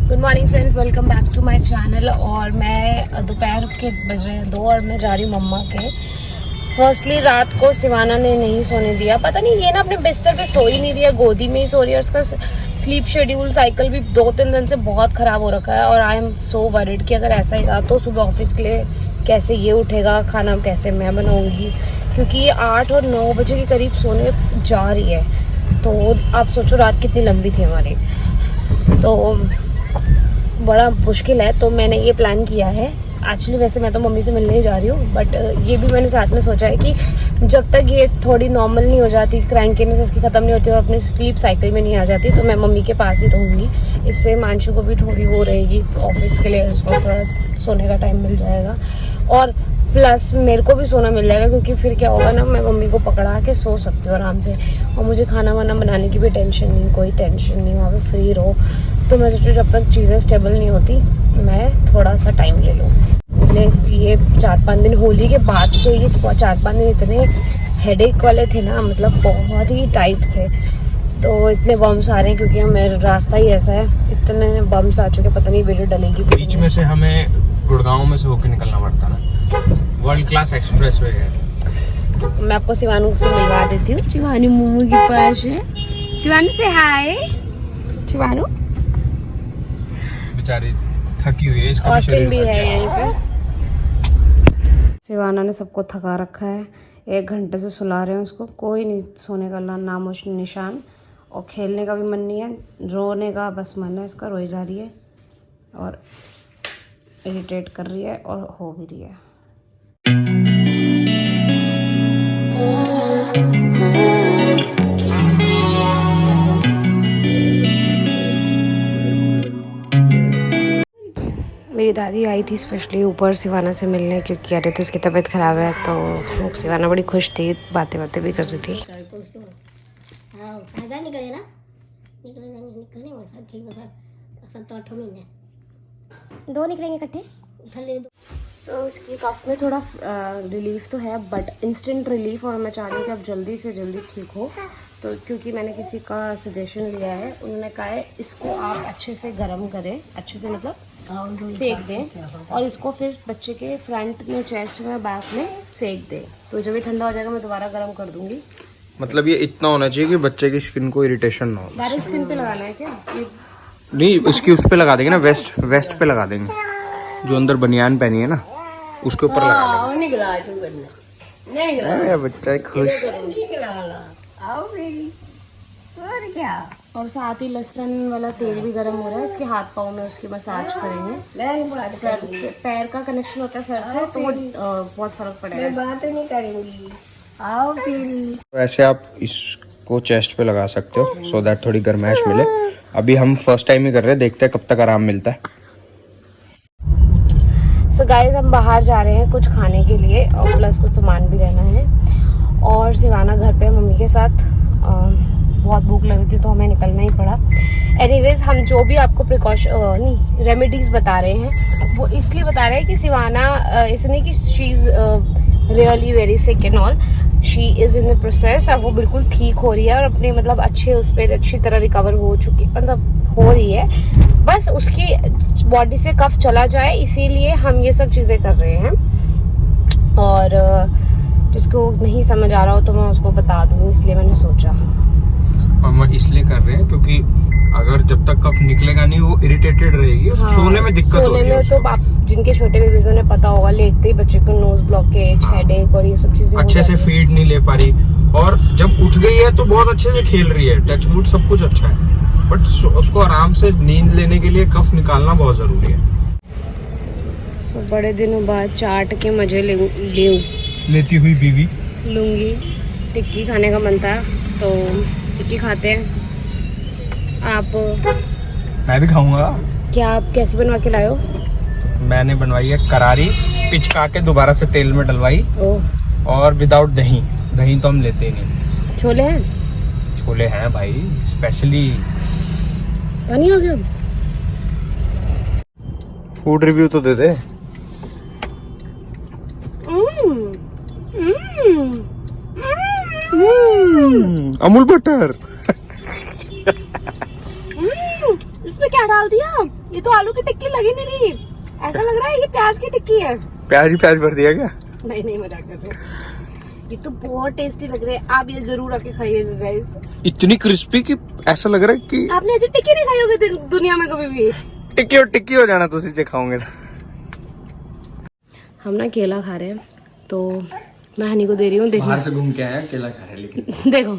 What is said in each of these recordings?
Good morning friends, welcome back to my channel. और मैं दोपहर के बज रहे हैं 2 और मैं जा रही हूँ मम्मा के। फर्स्टली रात को सिवाना ने नहीं सोने दिया, पता नहीं ये ना अपने बिस्तर पे सो ही नहीं रही है, गोदी में ही सो रही है। उसका स्लीप शेड्यूल साइकिल भी 2-3 दिन से बहुत ख़राब हो रखा है और आई एम सो वरिड कि अगर ऐसा ही रहा तो सुबह ऑफिस के लिए कैसे ये उठेगा, खाना कैसे मैं बनाऊँगी, क्योंकि ये 8 और 9 बजे के करीब सोने जा रही है। तो आप सोचो रात कितनी लंबी थी हमारी, तो बड़ा मुश्किल है। तो मैंने ये प्लान किया है, एक्चुअली वैसे मैं तो मम्मी से मिलने ही जा रही हूँ, बट ये भी मैंने साथ में सोचा है कि जब तक ये थोड़ी नॉर्मल नहीं हो जाती, क्रैंकीनेस इसकी ख़त्म नहीं होती और अपनी स्लीप साइकिल में नहीं आ जाती, तो मैं मम्मी के पास ही रहूँगी। इससे मानशु को भी थोड़ी वो रहेगी ऑफिस के लिए, उसको थोड़ा सोने का टाइम मिल जाएगा और प्लस मेरे को भी सोना मिल जाएगा, क्योंकि फिर क्या होगा ना, मैं मम्मी को पकड़ा के सो सकती हूँ आराम से और मुझे खाना वाना बनाने की भी टेंशन नहीं, कोई टेंशन नहीं, वहाँ पे फ्री रहो। तो मैं सोचूँ जब तक चीज़ें स्टेबल नहीं होती मैं थोड़ा सा टाइम ले लूँ। ये 4-5 दिन होली के बाद से ये 4-5 दिन इतने हेडेक वाले थे ना, मतलब बहुत ही टाइट थे। तो इतने बम्स आ रहे हैं क्योंकि हमें रास्ता ही ऐसा है, इतने बम्स आ चुके, पता नहीं वीडियो डलेगी बीच में से हमें गुड़गांव में से होकर निकलना पड़ता ना, वर्ल्ड क्लास एक्सप्रेस वे है। मैं आपको शिवानू से मिलवा देती हूँ। शिवानू मोमो के पास है। शिवानू से हाय। शिवानू बेचारी थकी हुई है, इसका ऑस्टिन भी है यहीं पे। शिवाना ने सबको थका रखा है, 1 घंटे से सुला रहे हैं उसको, कोई नहीं सोने का नामो निशान और खेलने का भी मन नहीं है, रोने का बस मन है इसका, रोई जा रही है और इरिटेट कर रही है और हो भी रही है। मेरी दादी आई थी स्पेशली ऊपर शिवाना से मिलने, क्योंकि कह रहे थे उसकी तबीयत ख़राब है। तो शिवाना बड़ी खुश थी, बातें भी कर रही थी। दो निकलेंगे इकट्ठे। तो उसकी कफ में थोड़ा रिलीफ तो है, बट इंस्टेंट रिलीफ, और मैं चाह रही हूँ कि अब जल्दी से जल्दी ठीक हो। तो क्योंकि मैंने किसी का सजेशन लिया है, उन्होंने कहा है इसको आप अच्छे से गर्म करें, अच्छे से मतलब सेक दें, और इसको फिर बच्चे के फ्रंट में, चेस्ट में, बैक में सेक दें। तो जब ये ठंडा हो जाएगा मैं दोबारा गर्म कर दूंगी। मतलब ये इतना होना चाहिए कि बच्चे की स्किन को इरिटेशन ना हो। डायरेक्ट स्किन पे लगाना है क्या? नहीं, इसकी उस पे लगा देंगे ना, वेस्ट पे लगा देंगे, जो अंदर बनियान पहनी है ना उसके ऊपर लगा देंगे। बच्चा खुश। और साथ ही लहसुन वाला तेल भी गर्म हो रहा है, इसके हाथ पाँव में उसकी मसाज करेंगे। सर से पैर का कनेक्शन होता है सर से, तो वो बहुत फर्क पड़ेगा। बात नहीं करेंगी। आओ फिर वैसे आप इसको चेस्ट पे लगा सकते हो, सो दैट थोड़ी गर्माइश मिले। अभी हम फर्स्ट टाइम ही कर रहे हैं, देखते हैं कब तक आराम मिलता है। सो गाइस, हम बाहर जा रहे हैं कुछ खाने के लिए और प्लस कुछ सामान भी लेना है। और शिवाना घर पे मम्मी के साथ, बहुत भूख लग रही थी तो हमें निकलना ही पड़ा। एनीवेज, हम जो भी आपको प्रिकॉशन रेमेडीज बता रहे हैं वो इसलिए बता रहे हैं कि शिवाना इसने कि she is really very sick and all, she is in the process. अब वो बिल्कुल ठीक हो रही है और अपने मतलब अच्छे उस पर अच्छी तरह रिकवर हो चुकी, मतलब हो रही है, बस उसकी बॉडी से कफ चला जाए, इसीलिए हम ये सब चीज़ें कर रहे हैं। और जिसको नहीं समझ आ रहा हो तो मैं उसको बता दूँ, इसलिए मैंने सोचा। हम इसलिए कर रहे हैं क्योंकि अगर जब तक कफ निकलेगा नहीं वो इरिटेटेड रहेगी। हाँ, सोने में दिक्कत हो रही है। सोने में तो आप जिनके छोटे बेबीज़ ने पता होगा, लेटते ही बच्चे को नोज ब्लॉकेज, हेडेक और ये सब चीजें अच्छे से फीड नहीं ले पा रही, और जब उठ गई है तो बहुत अच्छे से खेल रही है, टच वुड सब कुछ अच्छा है, बट उसको आराम से नींद लेने के लिए कफ निकालना बहुत जरूरी है। सो बड़े दिनों बाद चाट के मजे लेती हुई बीवी लूंगी। टिक्की खाने का मन था तो टिक्की खाते हैं। आप? मैं भी खाऊंगा। क्या आप कैसे बनवा के लाए हो? मैंने बनवाई है करारी, पिचका के दोबारा से तेल में डलवाई, और विदाउट दही। दही तो हम लेते ही नहीं। छोले हैं? छोले हैं भाई, स्पेशली। पानी हो गया। फूड रिव्यू तो दे दे। अमूल बटर। इसमें क्या डाल दिया? ये तो आलू की टिक्की लगी नहीं रही, ऐसा लग रहा है ये प्याज की टिक्की है। प्याज ही प्याज भर दिया क्या? नहीं मजाक कर रहे हैं। ये तो बहुत टेस्टी लग रहा है, आप ये जरूर आके खाइएगा गाइस। इतनी क्रिस्पी कि ऐसा लग रहा है कि आपने ऐसी टिक्की नहीं खाई होगी दुनिया में कभी भी। टिक्की और टिक्की हो जाना तो सीधे खाओगे। हम ना केला खा रहे हैं, तो मैं हनी को दे रही हूँ। देखो बाहर से घूम के आया, केला खा रहे हैं लेकिन। देखो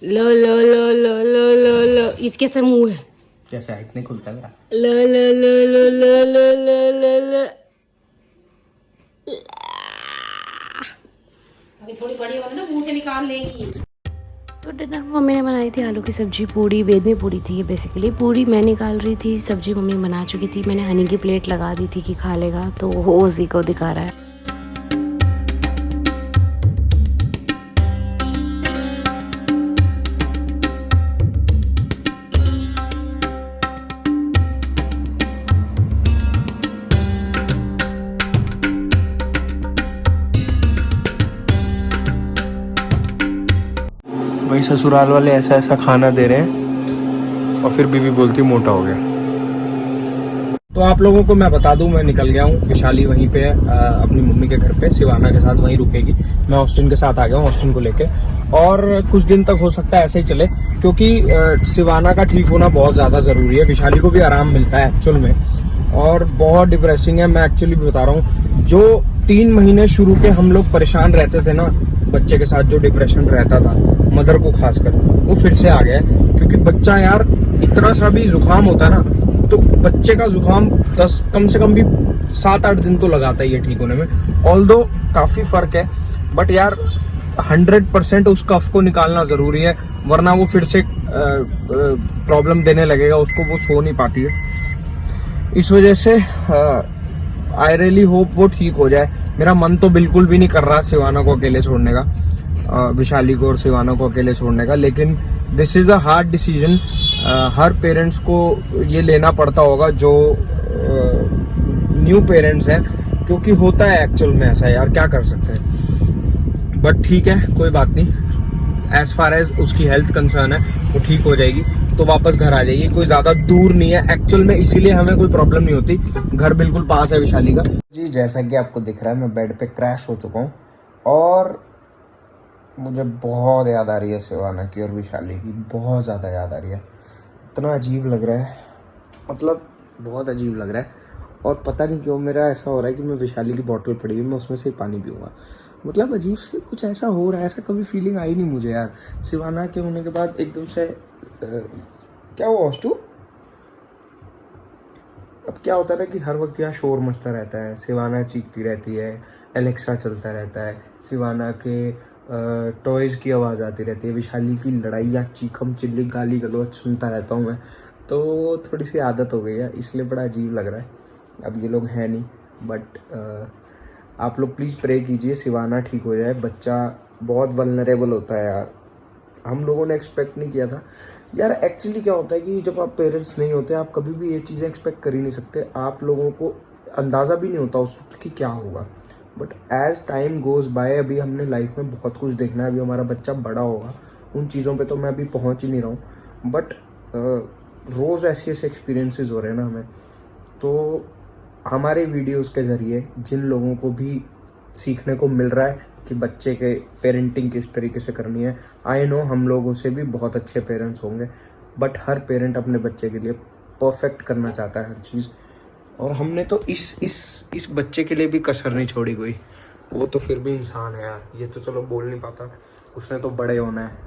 लो लो लो लो लो लो लो, इसके से मुंह है कैसे है, इतने खुलता है मेरा। लो लो लो लो लो लो लो लो लो। अभी थोड़ी बड़ी होगी तो मुंह से निकाल लेगी। सो डिनर मम्मी ने बनाई थी आलू की सब्जी, पूड़ी, बेदमी पूड़ी थी ये बेसिकली। पूड़ी मैं निकाल रही थी, सब्जी मम्मी बना चुकी थी। मैंने हनी की प्लेट लगा दी थी कि खा लेगा, तो वो उसी को दिखा रहा है। भाई ससुराल वाले ऐसा ऐसा खाना दे रहे हैं और फिर बीवी बोलती मोटा हो गया। तो आप लोगों को मैं बता दूं, मैं निकल गया हूँ। विशाली वहीं पे अपनी मम्मी के घर पे शिवाना के साथ वहीं रुकेगी। मैं ऑस्टिन के साथ आ गया हूँ, ऑस्टिन को लेके। और कुछ दिन तक हो सकता है ऐसे ही चले, क्योंकि शिवाना का ठीक होना बहुत ज्यादा जरूरी है। विशाली को भी आराम मिलता है एक्चुअल में, और बहुत डिप्रेसिंग है। मैं एक्चुअली बता रहा हूँ, जो 3 महीने शुरू के हम लोग परेशान रहते थे ना बच्चे के साथ, जो डिप्रेशन रहता था मदर को खासकर, वो फिर से आ गया है। क्योंकि बच्चा यार इतना सा भी जुकाम होता है ना, तो बच्चे का जुकाम कम से कम भी 7-8 दिन तो लगाता ही है ठीक होने में। ऑल्दो काफी फर्क है, बट यार 100% उस कफ को निकालना जरूरी है, वरना वो फिर से प्रॉब्लम देने लगेगा उसको, वो सो नहीं पाती है। इस वजह से आई रियली होप वो ठीक हो जाए। मेरा मन तो बिल्कुल भी नहीं कर रहा शिवाना को अकेले छोड़ने का, विशाली को और शिवाना को अकेले छोड़ने का, लेकिन this is a hard decision. Her parents को ये लेना पड़ता होगा जो न्यू पेरेंट्स हैं, क्योंकि होता है एक्चुअल में ऐसा यार, क्या कर सकते हैं। बट ठीक है, कोई बात नहीं। एज फार एज उसकी हेल्थ कंसर्न है, वो ठीक हो जाएगी तो वापस घर आ जाएगी। कोई ज्यादा दूर नहीं है एक्चुअल में, इसीलिए हमें कोई प्रॉब्लम नहीं होती। घर बिल्कुल पास है विशाली का जी। जैसा कि आपको दिख रहा है, मैं बेड पे क्रैश हो चुका हूँ और मुझे बहुत याद आ रही है शिवाना की और विशाली की, बहुत ज़्यादा याद आ रही है। इतना अजीब लग रहा है, मतलब बहुत अजीब लग रहा है। और पता नहीं क्यों मेरा ऐसा हो रहा है कि मैं विशाली की बोतल पड़ी हुई, मैं उसमें से ही पानी पीऊँगा। मतलब अजीब से कुछ ऐसा हो रहा है, ऐसा कभी फीलिंग आई नहीं मुझे यार। शिवाना के होने के बाद एकदम से क्या हुआ ऑस्टू? अब क्या होता है ना कि हर वक्त यहाँ शोर मचता रहता है, शिवाना चीखती रहती है, एलेक्सा चलता रहता है, शिवाना के टॉयज़ की आवाज़ आती रहती है, विशाली की लड़ाइयाँ, चीखम चिल्ली, गाली गलौज सुनता रहता हूँ मैं। तो थोड़ी सी आदत हो गई है, इसलिए बड़ा अजीब लग रहा है। अब ये लोग हैं नहीं, बट आप लोग प्लीज़ प्रे कीजिए शिवाना ठीक हो जाए। बच्चा बहुत वल्नरेबल होता है यार, हम लोगों ने एक्सपेक्ट नहीं किया था यार। एक्चुअली क्या होता है कि जब आप पेरेंट्स नहीं होते, आप कभी भी ये चीज़ें एक्सपेक्ट कर ही नहीं सकते। आप लोगों को अंदाज़ा भी नहीं होता उस वक्त कि क्या होगा। But as time goes by, अभी हमने लाइफ में बहुत कुछ देखना है। अभी हमारा बच्चा बड़ा होगा, उन चीज़ों पे तो मैं अभी पहुंच ही नहीं रहा हूँ। बट रोज़ ऐसे एक्सपीरियंसेस हो रहे हैं ना हमें, तो हमारे वीडियोस के ज़रिए जिन लोगों को भी सीखने को मिल रहा है कि बच्चे के पेरेंटिंग किस तरीके से करनी है, आई नो हम लोगों से भी बहुत अच्छे पेरेंट्स होंगे, बट हर पेरेंट अपने बच्चे के लिए परफेक्ट करना चाहता है हर चीज़। और हमने तो इस बच्चे के लिए भी कसर नहीं छोड़ी कोई। वो तो फिर भी इंसान है यार, ये तो चलो बोल नहीं पाता, उसने तो बड़े होना है।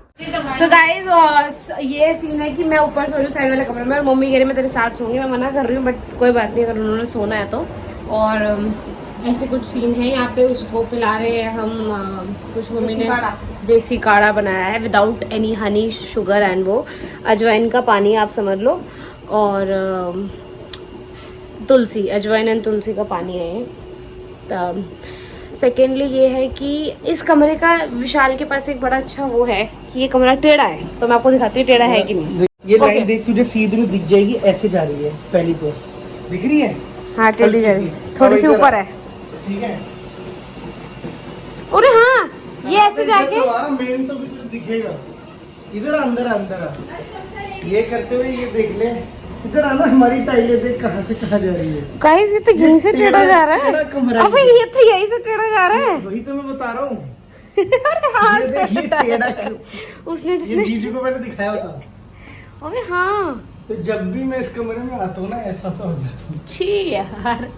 So guys, ये सीन है कि मैं ऊपर सो रही हूँ साइड वाले कमरे में, और मम्मी कह रही मैं तेरे साथ सोऊंगी। मैं मना कर रही हूँ, बट कोई बात नहीं अगर उन्होंने सोना है तो। और ऐसे कुछ सीन है यहाँ पे। उसको पिला रहे हैं हम कुछ, मम्मी ने देसी काढ़ा बनाया है without any Honey, sugar and वो अजवाइन का पानी आप समझ लो, और तुलसी, अजवाइन एंड तुलसी का पानी है ये। तब सेकेंडली ये है कि इस कमरे का विशाल के पास एक बड़ा अच्छा वो है कि ये कमरा टेढ़ा है, तो मैं आपको दिखाती हूँ टेढ़ा है कि नहीं। ये लाइन देख, तुझे सीधी दिख जाएगी, ऐसे जा रही है पहली तो, दिख रही है? हाँ टेढ़ी जा रही है, थोड़ी सी ऊपर है, ठीक है। अरे हाँ, ये ऐसे जाके मेन तो कुछ दिखेगा। इधर अंदर अंदर ये करते हुए ये देख ले, इधर आना, हमारी टाइलें देख कहाँ से कहाँ जा रही है। गाइस ये तो यहीं से टेढ़ा जा रहा है। टेढ़ा कमरा अबे ये तो यहीं से टेढ़ा जा रहा है। वही तो मैं बता रहा हूँ। अरे हाँ, ये देख, ये टेढ़ा उसने ये जिसने जीजू को मैंने दिखाया था। अबे हाँ, तो जब भी मैं इस कमरे में आता हूँ ना, ऐसा सा हो जाता हूँ। छी यार।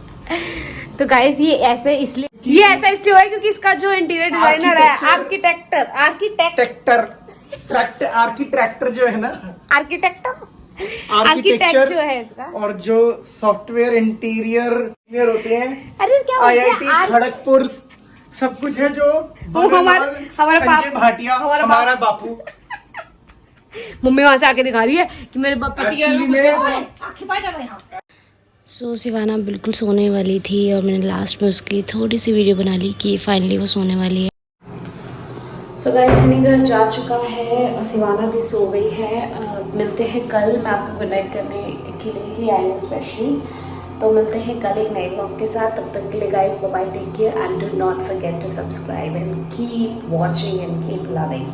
तो गाइस ये ऐसे इसलिए, ये ऐसा इसलिए हुआ है क्योंकि इसका जो इंटीरियर डिजाइनर है, आर्किटेक्टर जो है ना, आर्किटेक्ट जो है इसका, और जो सॉफ्टवेयर इंटीरियर होते हैं, अरे क्या बोलते हैं? IIT खड़गपुर सब कुछ है, जो हमारा संजय भाटिया हमारा बापू। मम्मी वहां से आके दिखा रही है कि मेरे पति सो सिवाना बिल्कुल सोने वाली थी और मैंने लास्ट में उसकी थोड़ी सी वीडियो बना ली कि फाइनली वो सोने वाली है। सो गाइस हनी घर जा चुका है, सिवाना भी सो गई है। मिलते हैं कल, मैं आपको गुड नाइट करने के लिए ही आई हूँ स्पेशली। तो मिलते हैं कल एक नए व्लॉग के साथ। तब तक के लिए guys bye bye, take care and do not forget to subscribe and keep watching and keep loving.